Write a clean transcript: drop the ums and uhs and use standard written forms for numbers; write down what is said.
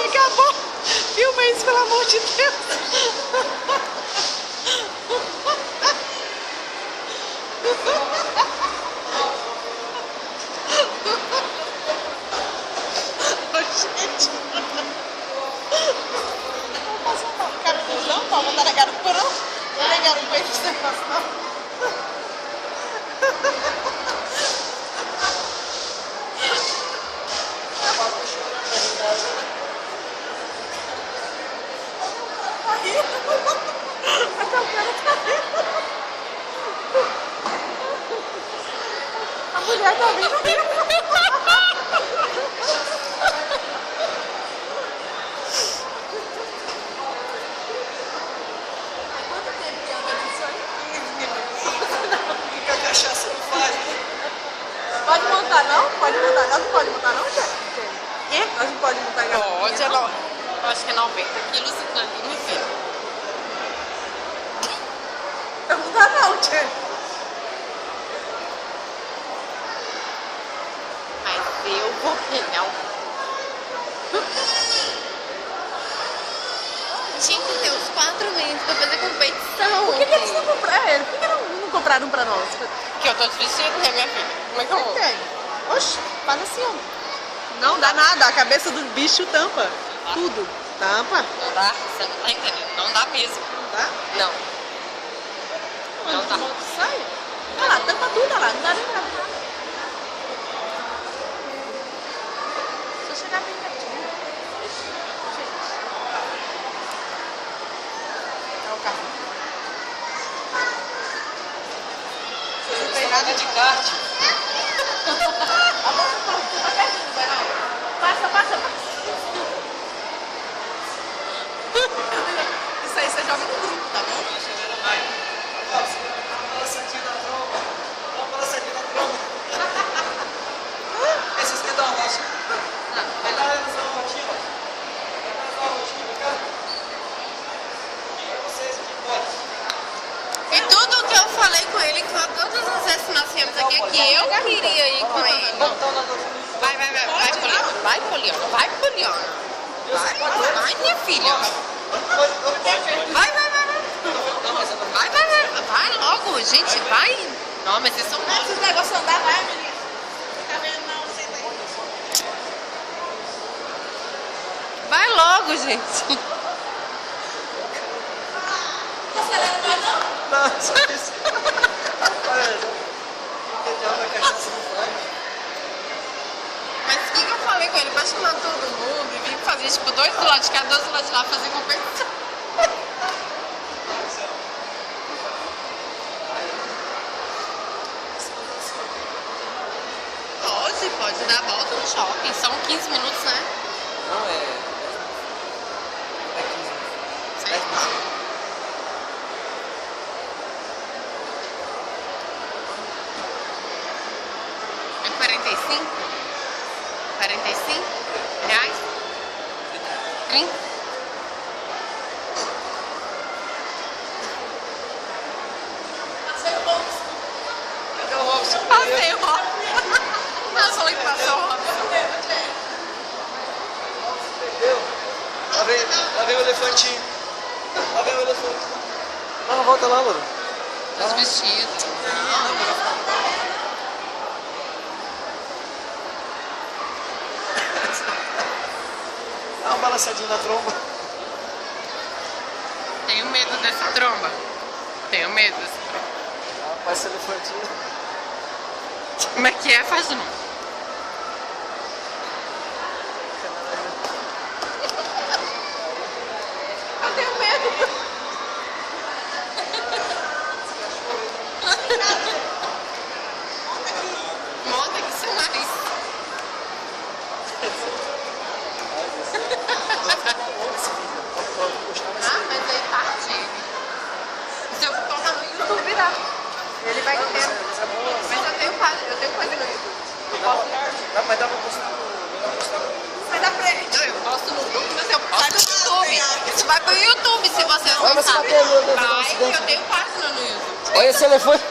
Acabou. Filma isso, pelo amor de Deus. Gente. Vou passar um capuzão, vou botar na garupa, não? Não é garupa esse negócio, não. A mulher tá vindo. Quanto tempo que anda nisso aí? 15 minutos. O que a cachaça não faz? Pode montar não? Pode montar. Nós não pode montar não, gente? Quê? Nós não pode montar garrafinha. Pode, eu acho que é 90 quilos ali, meu filho. Não dá não, tia. Mas eu vou não. Tinha que ter uns 4 meses pra fazer competição. Por que eles não compraram? Por que não compraram pra nós? Porque eu tô de vestido, né, minha filha? Como é que eu vou? Tem. Oxe, faz assim, ó. Não dá nada, a cabeça do bicho tampa. Tudo. Tampa. Não dá? Você não tá entendendo. Não dá mesmo. Não dá? Não. Não dá. Sai. Olha lá, tampa tudo, olha lá. Não dá nem nada. Só chegar bem pertinho. É o carro. Não tem nada de kart. A moça tá pertinho, vai lá. Passa, passa, passa. Isso aí você joga no grupo, tá bom? Vai. Ó, você vai dar uma balançadinha na tromba. Dá uma balançadinha na tromba. Esses que dão a rocha. Vai dar uma rotinha, ó. Vai dar uma rotinha, vem cá. Pra vocês aqui, pode. E tudo que eu falei com ele, que todas as vezes que nós viemos aqui, é que eu queria ir com ele. Vai, Poliana. Vai, Poliana. Vai, Poliana. Vai, minha filha. Vai. Vai logo, gente, vai. Não, mas vocês são Não, esses negócios andar, vai, menina. Tá vendo? Não, senta aí. Vai logo, gente. Não acelera mais, não? Não, só isso. Olha, que diabo a cachaça não faz? Mas o que eu falei com ele? Pra chamar todo mundo e vir fazer, tipo, 2 do lado de cá, 2 do lado de lá, fazer competição. Pode dar a volta no shopping. São 15 minutos, né? Não, é 15 minutos. Sei lá. É 45? 45 reais? 30? Passei o ponto. Cadê o Robson? Passei o Robson. Não, falei que passou o Robson. Entendeu? Lá vem o elefantinho. Lá vem o elefante. Não, volta lá, mano. Os vestidos. Dá uma balançadinha na tromba. Tenho medo dessa tromba. Tenho medo dessa tromba. Rapaz, esse elefantinho. Como é que é? Faz não. Eu tenho medo. Monta aqui seu nariz. Ah, mas aí tarde. Se eu colocar no YouTube, dá. Ele vai ter. Mas eu tenho coisa no YouTube. Eu posso... Não, mas dá pra postar no... Sai da frente. Não, eu posto no grupo, mas eu posto no YouTube. Isso vai pro YouTube se vocês não Vai, você sabem. vai ter, meu Deus, Vai, acidente. eu tenho página no YouTube. Olha esse elefante.